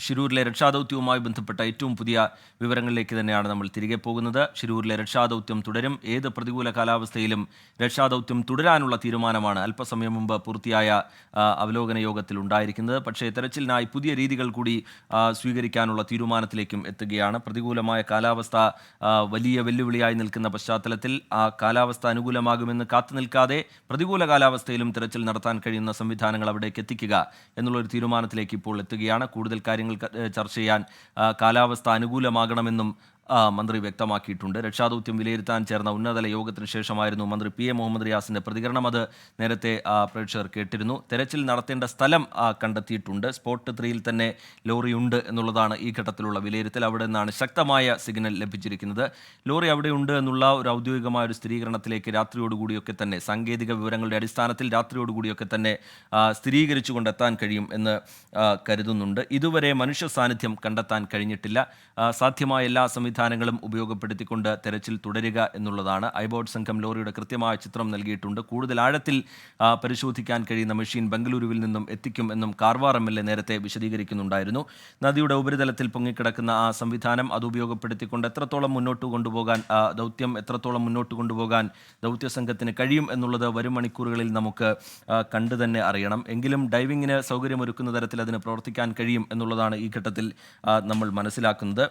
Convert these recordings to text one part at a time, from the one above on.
ഷിരൂരിലെ രക്ഷാദൗത്യവുമായി ബന്ധപ്പെട്ട ഏറ്റവും പുതിയ വിവരങ്ങളിലേക്ക് തന്നെയാണ് നമ്മൾ തിരികെ പോകുന്നത്. ഷിരൂരിലെ രക്ഷാദൗത്യം തുടരും. ഏത് പ്രതികൂല കാലാവസ്ഥയിലും രക്ഷാദൗത്യം തുടരാനുള്ള തീരുമാനമാണ് അല്പസമയം മുമ്പ് പൂർത്തിയായ അവലോകന യോഗത്തിൽ ഉണ്ടായിരിക്കുന്നത്. പക്ഷേ തെരച്ചിലിനായി പുതിയ രീതികൾ കൂടി സ്വീകരിക്കാനുള്ള തീരുമാനത്തിലേക്കും എത്തുകയാണ്. പ്രതികൂലമായ കാലാവസ്ഥ വലിയ വെല്ലുവിളിയായി നിൽക്കുന്ന പശ്ചാത്തലത്തിൽ ആ കാലാവസ്ഥ അനുകൂലമാകുമെന്ന് കാത്തുനിൽക്കാതെ പ്രതികൂല കാലാവസ്ഥയിലും തെരച്ചിൽ നടത്താൻ കഴിയുന്ന സംവിധാനങ്ങൾ അവിടേക്ക് എത്തിക്കുക എന്നുള്ളൊരു തീരുമാനത്തിലേക്ക് ഇപ്പോൾ എത്തുകയാണ്. കൂടുതൽ കാര്യങ്ങൾ ചർച്ച ചെയ്യാൻ കാലാവസ്ഥ അനുകൂലമാകണമെന്നും മന്ത്രി വ്യക്തമാക്കിയിട്ടുണ്ട്. രക്ഷാദൗത്യം വിലയിരുത്താൻ ചേർന്ന ഉന്നതതല യോഗത്തിന് ശേഷമായിരുന്നു മന്ത്രി പി എ മുഹമ്മദ് റിയാസിന്റെ പ്രതികരണം. അത് നേരത്തെ പ്രേക്ഷകർ കേട്ടിരുന്നു. തെരച്ചിൽ നടത്തേണ്ട സ്ഥലം കണ്ടെത്തിയിട്ടുണ്ട്. സ്പോട്ട് 3-യിൽ തന്നെ ലോറിയുണ്ട് എന്നുള്ളതാണ് ഈ ഘട്ടത്തിലുള്ള വിലയിരുത്തൽ. അവിടെ നിന്നാണ് ശക്തമായ സിഗ്നൽ ലഭിച്ചിരിക്കുന്നത്. ലോറി അവിടെയുണ്ട് എന്നുള്ള ഒരു ഔദ്യോഗികമായ ഒരു സ്ഥിരീകരണത്തിലേക്ക് രാത്രിയോടുകൂടിയൊക്കെ തന്നെ സാങ്കേതിക വിവരങ്ങളുടെ അടിസ്ഥാനത്തിൽ രാത്രിയോടുകൂടിയൊക്കെ തന്നെ സ്ഥിരീകരിച്ചുകൊണ്ട് എത്താൻ കഴിയും എന്ന് കരുതുന്നുണ്ട്. ഇതുവരെ മനുഷ്യ സാന്നിധ്യം കണ്ടെത്താൻ കഴിഞ്ഞിട്ടില്ല. സാധ്യമായ എല്ലാ സംവിധാനങ്ങളും ഉപയോഗപ്പെടുത്തിക്കൊണ്ട് തെരച്ചിൽ തുടരുക എന്നുള്ളതാണ്. ഐബോട്ട് സംഘം ലോറിയുടെ കൃത്യമായ ചിത്രം നൽകിയിട്ടുണ്ട്. കൂടുതൽ ആഴത്തിൽ പരിശോധിക്കാൻ കഴിയുന്ന മെഷീൻ ബംഗളൂരുവിൽ നിന്നും എത്തിക്കും എന്നും കാർവാർ MLA നേരത്തെ വിശദീകരിക്കുന്നുണ്ടായിരുന്നു. നദിയുടെ ഉപരിതലത്തിൽ പൊങ്ങിക്കിടക്കുന്ന ആ സംവിധാനം അത് ഉപയോഗപ്പെടുത്തിക്കൊണ്ട് എത്രത്തോളം മുന്നോട്ട് കൊണ്ടുപോകാൻ ദൗത്യം എത്രത്തോളം മുന്നോട്ട് കൊണ്ടുപോകാൻ ദൗത്യസംഘത്തിന് കഴിയും എന്നുള്ളത് വരും മണിക്കൂറുകളിൽ നമുക്ക് കണ്ടു തന്നെ അറിയണം. എങ്കിലും ഡൈവിങ്ങിന് സൗകര്യമൊരുക്കുന്ന തരത്തിൽ അതിന് പ്രവർത്തിക്കാൻ കഴിയും എന്നുള്ളതാണ് ഈ ഘട്ടത്തിൽ നമ്മൾ മനസ്സിലാക്കുന്നത്.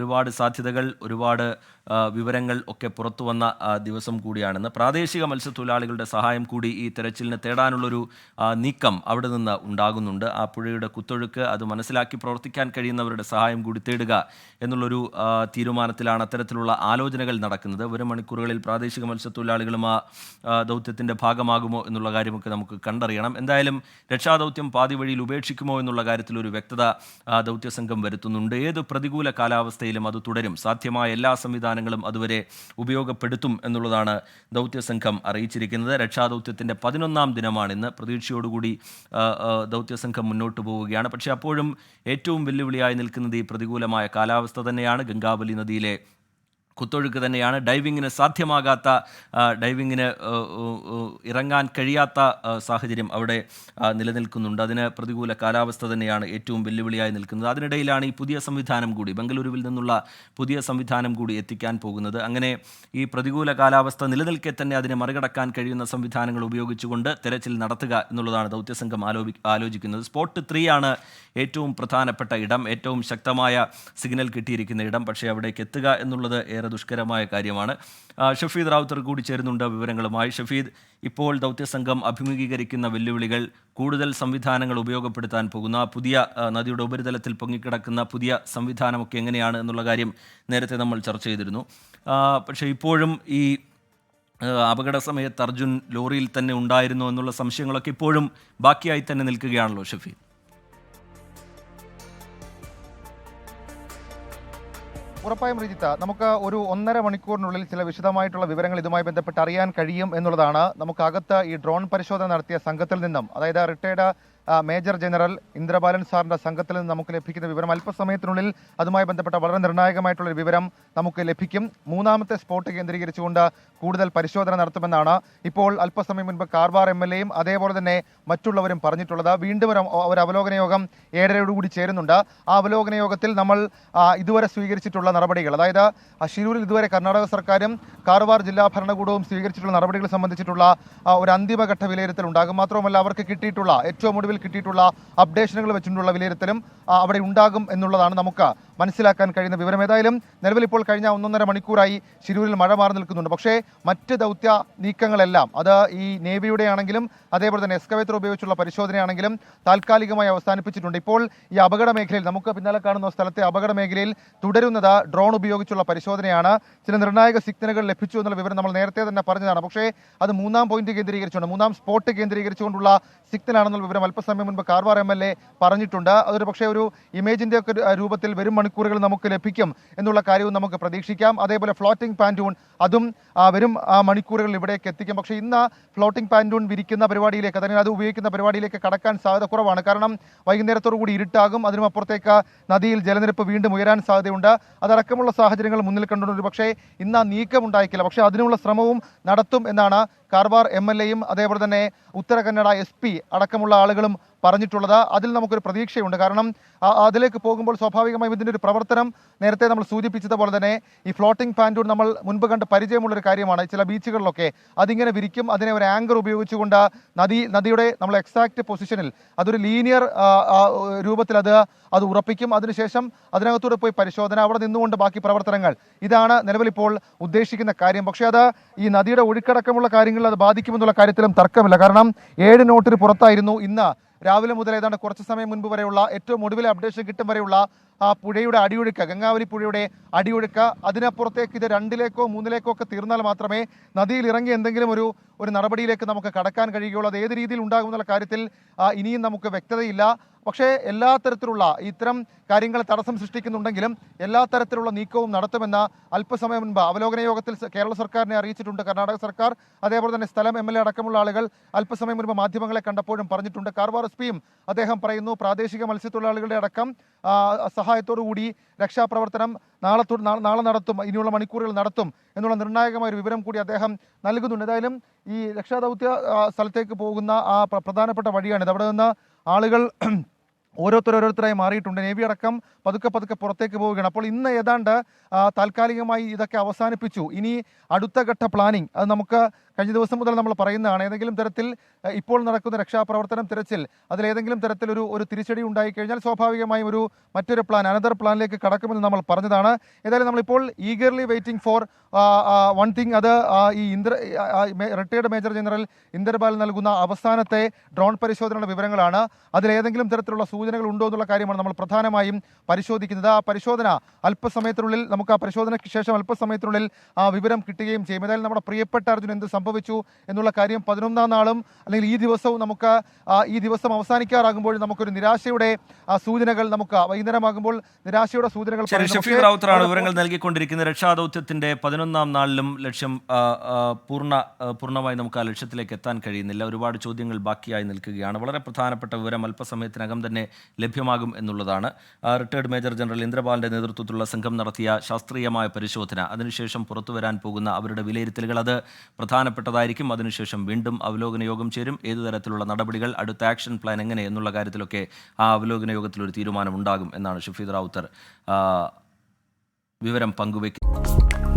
ഒരുപാട് സാധ്യതകൾ, ഒരുപാട് വിവരങ്ങൾ ഒക്കെ പുറത്തു വന്ന ദിവസം കൂടിയാണെന്ന്. പ്രാദേശിക മത്സ്യത്തൊഴിലാളികളുടെ സഹായം കൂടി ഈ തെരച്ചിലിന് തേടാനുള്ളൊരു നീക്കം അവിടെ നിന്ന് ഉണ്ടാകുന്നുണ്ട്. ആ പുഴയുടെ കുത്തൊഴുക്ക് അത് മനസ്സിലാക്കി പ്രവർത്തിക്കാൻ കഴിയുന്നവരുടെ സഹായം കൂടി തേടുക എന്നുള്ളൊരു തീരുമാനത്തിലാണ് അത്തരത്തിലുള്ള ആലോചനകൾ നടക്കുന്നത്. വരും മണിക്കൂറുകളിൽ പ്രാദേശിക മത്സ്യത്തൊഴിലാളികളും ആ ദൗത്യത്തിൻ്റെ ഭാഗമാകുമോ എന്നുള്ള കാര്യമൊക്കെ നമുക്ക് കണ്ടറിയണം. എന്തായാലും രക്ഷാദൗത്യം പാതി വഴിയിൽ ഉപേക്ഷിക്കുമോ എന്നുള്ള കാര്യത്തിൽ ഒരു വ്യക്തത ദൗത്യസംഘം വരുത്തുന്നുണ്ട്. ഏത് പ്രതികൂല കാലാവസ്ഥയിലും അത് തുടരും. സാധ്യമായ എല്ലാ സംവിധാനങ്ങളും അതുവരെ ഉപയോഗപ്പെടുത്തും എന്നുള്ളതാണ് ദൗത്യസംഘം അറിയിച്ചിരിക്കുന്നത്. രക്ഷാദൗത്യത്തിൻ്റെ 11ാം ദിനമാണിന്ന്. പ്രതീക്ഷയോടുകൂടി ദൗത്യസംഘം മുന്നോട്ട് പോവുകയാണ്. പക്ഷേ അപ്പോഴും ഏറ്റവും വെല്ലുവിളിയായി നിൽക്കുന്നത് ഈ പ്രതികൂലമായ കാലാവസ്ഥ തന്നെയാണ്. ഗംഗാവലി നദിയിലെ കുത്തൊഴുക്ക് തന്നെയാണ്. ഡൈവിങ്ങിന് സാധ്യമാകാത്ത, ഡൈവിങ്ങിന് ഇറങ്ങാൻ കഴിയാത്ത സാഹചര്യം അവിടെ നിലനിൽക്കുന്നുണ്ട്. അതിന് പ്രതികൂല കാലാവസ്ഥ തന്നെയാണ് ഏറ്റവും വെല്ലുവിളിയായി നിൽക്കുന്നത്. അതിനിടയിലാണ് ഈ പുതിയ സംവിധാനം കൂടി, ബംഗളൂരുവിൽ നിന്നുള്ള പുതിയ സംവിധാനം കൂടി എത്തിക്കാൻ പോകുന്നത്. അങ്ങനെ ഈ പ്രതികൂല കാലാവസ്ഥ നിലനിൽക്കെ തന്നെ അതിനെ മറികടക്കാൻ കഴിയുന്ന സംവിധാനങ്ങൾ ഉപയോഗിച്ചുകൊണ്ട് തെരച്ചിൽ നടത്തുക എന്നുള്ളതാണ് ദൗത്യസംഘം ആലോചിക്കുന്നത്. സ്പോട്ട് 3 ആണ് ഏറ്റവും പ്രധാനപ്പെട്ട ഇടം, ഏറ്റവും ശക്തമായ സിഗ്നൽ കിട്ടിയിരിക്കുന്ന ഇടം. പക്ഷേ അവിടേക്ക് എത്തുക എന്നുള്ളത് ഏറെ ദുഷ്കരമായ കാര്യമാണ്. ഷഫീദ് റാവുത്തർ കൂടി ചേരുന്നുണ്ട് വിവരങ്ങളുമായി. ഷഫീദ്, ഇപ്പോൾ ദൗത്യസംഘം അഭിമുഖീകരിക്കുന്ന വെല്ലുവിളികൾ, കൂടുതൽ സംവിധാനങ്ങൾ ഉപയോഗപ്പെടുത്താൻ പോകുന്ന പുതിയ നദിയുടെ ഉപരിതലത്തിൽ പൊങ്ങിക്കിടക്കുന്ന പുതിയ സംവിധാനമൊക്കെ എങ്ങനെയാണ് എന്നുള്ള കാര്യം നേരത്തെ നമ്മൾ ചർച്ച ചെയ്തിരുന്നു. പക്ഷേ ഇപ്പോഴും ഈ അപകട സമയത്ത് അർജുൻ ലോറിയിൽ തന്നെ ഉണ്ടായിരുന്നു എന്നുള്ള സംശയങ്ങളൊക്കെ ഇപ്പോഴും ബാക്കിയായി തന്നെ നിൽക്കുകയാണല്ലോ ഷഫീദ്. ഉറപ്പായും റിജിത്ത, നമുക്ക് ഒരു 1.5 മണിക്കൂറിനുള്ളിൽ ചില വിശദമായിട്ടുള്ള വിവരങ്ങൾ ഇതുമായി ബന്ധപ്പെട്ട് അറിയാൻ കഴിയും എന്നുള്ളതാണ്. നമുക്കകത്ത് ഈ ഡ്രോൺ പരിശോധന നടത്തിയ സംഘത്തിൽ നിന്നും, അതായത് റിട്ടയർഡ് മേജർ ജനറൽ ഇന്ദ്രബാലൻ സാറിന്റെ സംഘത്തിൽ നിന്ന് നമുക്ക് ലഭിക്കുന്ന വിവരം. അല്പസമയത്തിനുള്ളിൽ അതുമായി ബന്ധപ്പെട്ട വളരെ നിർണായകമായിട്ടുള്ള വിവരം നമുക്ക് ലഭിക്കും. 3ാമത്തെ സ്പോട്ട് കേന്ദ്രീകരിച്ചുകൊണ്ട് കൂടുതൽ പരിശോധന നടത്തുമെന്നാണ് ഇപ്പോൾ അല്പസമയം മുൻപ് കാർവാർ MLAയും അതേപോലെ തന്നെ മറ്റുള്ളവരും പറഞ്ഞിട്ടുള്ളത്. വീണ്ടും ഒരു അവലോകന യോഗം 7:30 ചേരുന്നുണ്ട്. ആ അവലോകന യോഗത്തിൽ നമ്മൾ ഇതുവരെ സ്വീകരിച്ചിട്ടുള്ള നടപടികൾ, അതായത് ഷിരൂരിൽ ഇതുവരെ കർണാടക സർക്കാരും കാർവാർ ജില്ലാ ഭരണകൂടവും സ്വീകരിച്ചിട്ടുള്ള നടപടികൾ സംബന്ധിച്ചിട്ടുള്ള ഒരു അന്തിമഘട്ട വിലയിരുത്തൽ ഉണ്ടാകും. മാത്രവുമല്ല, അവർക്ക് കിട്ടിയിട്ടുള്ള ഏറ്റവും ഒടുവിൽ കിട്ടിയിട്ടുള്ള അപ്ഡേഷനുകൾ വെച്ചിട്ടുള്ള വിലയിരുത്തലും അവിടെ ഉണ്ടാകും എന്നുള്ളതാണ് നമുക്ക് മനസ്സിലാക്കാൻ കഴിയുന്ന വിവരം. ഏതായാലും നിലവിൽ ഇപ്പോൾ കഴിഞ്ഞ 1.5 മണിക്കൂറായി ഷിരൂരിൽ മഴ മാറി നിൽക്കുന്നുണ്ട്. പക്ഷേ മറ്റ് ദൗത്യ നീക്കങ്ങളെല്ലാം, അത് ഈ നേവിയുടെ ആണെങ്കിലും അതേപോലെ തന്നെ എക്സ്കവേറ്റർ ഉപയോഗിച്ചുള്ള പരിശോധനയാണെങ്കിലും താൽക്കാലികമായി അവസാനിപ്പിച്ചിട്ടുണ്ട്. ഇപ്പോൾ ഈ അപകട മേഖലയിൽ, നമുക്ക് പിന്നാലെ കാണുന്ന സ്ഥലത്തെ അപകട മേഖലയിൽ തുടരുന്നത് ഡ്രോൺ ഉപയോഗിച്ചുള്ള പരിശോധനയാണ്. ചില നിർണായക സിഗ്നലുകൾ ലഭിച്ചു എന്നുള്ള വിവരം നമ്മൾ നേരത്തെ തന്നെ പറഞ്ഞതാണ്. പക്ഷേ അത് 3ാം പോയിന്റ് കേന്ദ്രീകരിച്ചുകൊണ്ട്, 3ാം സ്പോട്ട് കേന്ദ്രീകരിച്ചുകൊണ്ടുള്ള സിഗ്നലാണെന്നുള്ള വിവരം അല്പസമയം മുൻപ് കാർവാർ MLA പറഞ്ഞിട്ടുണ്ട്. അതൊരു പക്ഷേ ഒരു ഇമേജിന്റെ ഒക്കെ രൂപത്തിൽ വരും മണിക്കൂറുകൾ നമുക്ക് ലഭിക്കും എന്നുള്ള കാര്യവും നമുക്ക് പ്രതീക്ഷിക്കാം. അതേപോലെ ഫ്ലോട്ടിംഗ് പാൻറ്റൂൺ, അതും വരും മണിക്കൂറുകളിൽ ഇവിടേക്ക് എത്തിക്കും. പക്ഷേ ഇന്ന് ഫ്ലോട്ടിംഗ് പാൻറ്റൂൺ വിരിക്കുന്ന പരിപാടിയിലേക്ക്, അല്ലെങ്കിൽ അത് ഉപയോഗിക്കുന്ന പരിപാടിയിലേക്ക് കടക്കാൻ സാധ്യത കുറവാണ്. കാരണം വൈകുന്നേരത്തോടു കൂടി ഇരുട്ടാകും. അതിനും അപ്പുറത്തേക്ക് നദിയിൽ ജലനിരപ്പ് വീണ്ടും ഉയരാൻ സാധ്യതയുണ്ട്. അതടക്കമുള്ള സാഹചര്യങ്ങൾ മുന്നിൽ കണ്ടുകൊണ്ട് പക്ഷേ ഇന്ന് നീക്കം ഉണ്ടായിക്കില്ല. പക്ഷേ അതിനുള്ള ശ്രമവും നടത്തും എന്നാണ് കാർവാർ MLAയും അതേപോലെ തന്നെ ഉത്തര കന്നഡ SP അടക്കമുള്ള ആളുകളും പറഞ്ഞിട്ടുള്ളത്. അതിൽ നമുക്കൊരു പ്രതീക്ഷയുണ്ട്. കാരണം അതിലേക്ക് പോകുമ്പോൾ സ്വാഭാവികമായും ഇതിൻ്റെ ഒരു പ്രവർത്തനം നേരത്തെ നമ്മൾ സൂചിപ്പിച്ചതുപോലെ തന്നെ ഈ ഫ്ലോട്ടിംഗ് പാൻറ്റൂൺ നമ്മൾ മുൻപ് കണ്ട് പരിചയമുള്ളൊരു കാര്യമാണ്. ചില ബീച്ചുകളിലൊക്കെ അതിങ്ങനെ വിരിക്കും, അതിനെ ഒരു ആങ്കർ ഉപയോഗിച്ചുകൊണ്ട് നദിയുടെ നമ്മൾ എക്സാക്ട് പൊസിഷനിൽ അതൊരു ലീനിയർ രൂപത്തിൽ അത് ഉറപ്പിക്കും. അതിനുശേഷം അതിനകത്തൂടെ പോയി പരിശോധന, അവിടെ നിന്നുകൊണ്ട് ബാക്കി പ്രവർത്തനങ്ങൾ. ഇതാണ് നിലവിലിപ്പോൾ ഉദ്ദേശിക്കുന്ന കാര്യം. പക്ഷേ അത് ഈ നദിയുടെ ഒഴുക്കടക്കമുള്ള കാര്യങ്ങളിൽ അത് ബാധിക്കുമെന്നുള്ള കാര്യത്തിലും തർക്കമില്ല. കാരണം 7 നോട്ടിന് പുറത്തായിരുന്നു ഇന്ന് രാവിലെ മുതൽ ഏതാണ്ട് കുറച്ച് സമയം മുൻപ് വരെയുള്ള ഏറ്റവും ഒടുവിലെ അപ്ഡേഷൻ കിട്ടും വരെയുള്ള ആ പുഴയുടെ അടിയൊഴുക്ക്, ഗംഗാവലി പുഴയുടെ അടിയൊഴുക്ക്. അതിനപ്പുറത്തേക്ക് ഇത് 2ലേക്കോ 3ലേക്കോ ഒക്കെ തീർന്നാൽ മാത്രമേ നദിയിൽ ഇറങ്ങി എന്തെങ്കിലും ഒരു നടപടിയിലേക്ക് നമുക്ക് കടക്കാൻ കഴിയുകയുള്ളൂ. അത് ഏത് രീതിയിൽ ഉണ്ടാകുമെന്നുള്ള കാര്യത്തിൽ ഇനിയും നമുക്ക് വ്യക്തതയില്ല. പക്ഷേ എല്ലാ തരത്തിലുള്ള ഇത്തരം കാര്യങ്ങൾ തടസ്സം സൃഷ്ടിക്കുന്നുണ്ടെങ്കിലും എല്ലാ തരത്തിലുള്ള നീക്കവും നടത്തുമെന്ന് അല്പസമയം മുൻപ് അവലോകന യോഗത്തിൽ കേരള സർക്കാരിനെ അറിയിച്ചിട്ടുണ്ട്. കർണാടക സർക്കാർ അതേപോലെ തന്നെ സ്ഥലം MLA അടക്കമുള്ള ആളുകൾ അല്പസമയം മുൻപ് മാധ്യമങ്ങളെ കണ്ടപ്പോഴും പറഞ്ഞിട്ടുണ്ട്. കാർവാർ SP അദ്ദേഹം പറയുന്നു, പ്രാദേശിക മത്സ്യത്തൊഴിലാളികളുടെ അടക്കം സഹായത്തോടു കൂടി രക്ഷാപ്രവർത്തനം നാളെ നടത്തും, ഇനിയുള്ള മണിക്കൂറുകൾ നടത്തും എന്നുള്ള നിർണായകമായ ഒരു വിവരം കൂടി അദ്ദേഹം നൽകുന്നുണ്ട്. ഏതായാലും ഈ രക്ഷാദൗത്യ സ്ഥലത്തേക്ക് പോകുന്ന ആ പ്രധാനപ്പെട്ട വഴിയാണിത്. അവിടെ നിന്ന് ആളുകൾ ഓരോരുത്തരായി മാറിയിട്ടുണ്ട്. നേവി അടക്കം പതുക്കെ പുറത്തേക്ക് പോവുകയാണ്. അപ്പോൾ ഇന്ന് ഏതാണ്ട് താൽക്കാലികമായി ഇതൊക്കെ അവസാനിപ്പിച്ചു. ഇനി അടുത്ത ഘട്ട പ്ലാനിങ് അത് നമുക്ക് കഴിഞ്ഞ ദിവസം മുതൽ നമ്മൾ പറയുന്നതാണ്. ഏതെങ്കിലും തരത്തിൽ ഇപ്പോൾ നടക്കുന്ന രക്ഷാപ്രവർത്തനം, തിരച്ചിൽ, അതിലേതെങ്കിലും തരത്തിൽ ഒരു തിരിച്ചടി ഉണ്ടായിക്കഴിഞ്ഞാൽ സ്വാഭാവികമായും മറ്റൊരു പ്ലാൻ, അനദർ പ്ലാനിലേക്ക് കടക്കുമെന്ന് നമ്മൾ പറഞ്ഞതാണ്. ഏതായാലും നമ്മളിപ്പോൾ eagerly waiting for one thing. അത് ഈ റിട്ടയർഡ് മേജർ ജനറൽ ഇന്ദർപാൽ നൽകുന്ന അവസാനത്തെ ഡ്രോൺ പരിശോധനയുടെ വിവരങ്ങളാണ്. അതിലേതെങ്കിലും തരത്തിലുള്ള സൂചനകൾ ഉണ്ടോ എന്നുള്ള കാര്യമാണ് നമ്മൾ പ്രധാനമായും പരിശോധിക്കുന്നത്. ആ പരിശോധന അല്പസമയത്തിനുള്ളിൽ, നമുക്ക് ആ പരിശോധനയ്ക്ക് ശേഷം അല്പസമയത്തിനുള്ളിൽ ആ വിവരം കിട്ടുകയും ചെയ്യും. ഏതായാലും നമ്മുടെ പ്രിയപ്പെട്ട അർജുൻ എന്ത് സംഭവിച്ചു എന്നുള്ള കാര്യം 11ാം നാളും അല്ലെങ്കിൽ ഈ ദിവസവും നമുക്ക് ഈ ദിവസം അവസാനിക്കാറാകുമ്പോൾ നമുക്കൊരു നിരാശയുടെ സൂചനകൾ, നമുക്ക് വൈകുന്നേരമാകുമ്പോൾ നിരാശയുടെ സൂചനകൾ. ഷഫീഖ് റാവുത്തറാണ് വിവരങ്ങൾ നൽകിക്കൊണ്ടിരിക്കുന്നത്. രക്ഷാദൗത്യത്തിന്റെ 11ാം നാളിലും ലക്ഷ്യം പൂർണ്ണമായി നമുക്ക് ആ ലക്ഷ്യത്തിലേക്ക് എത്താൻ കഴിയുന്നില്ല. ഒരുപാട് ചോദ്യങ്ങൾ ബാക്കിയായി നിൽക്കുകയാണ്. വളരെ പ്രധാനപ്പെട്ട വിവരം അല്പസമയത്തിനകം തന്നെ ലഭ്യമാകും എന്നുള്ളതാണ്. റിട്ടയർഡ് മേജർ ജനറൽ ഇന്ദ്രപാലിന്റെ നേതൃത്വത്തിലുള്ള സംഘം നടത്തിയ ശാസ്ത്രീയമായ പരിശോധന, അതിനുശേഷം പുറത്തുവരാൻ പോകുന്ന അവരുടെ വിലയിരുത്തലുകൾ, അത് പ്രധാനപ്പെട്ടതായിരിക്കും. അതിനുശേഷം വീണ്ടും അവലോകന യോഗം ചേരും. ഏതു തരത്തിലുള്ള നടപടികൾ, അടുത്ത ആക്ഷൻ പ്ലാൻ എങ്ങനെ എന്നുള്ള കാര്യത്തിലൊക്കെ ആ അവലോകന യോഗത്തിൽ ഒരു തീരുമാനമുണ്ടാകും എന്നാണ് ഷഫീഖ് റാവുത്തർ വിവരം പങ്കുവയ്ക്കുന്നത്.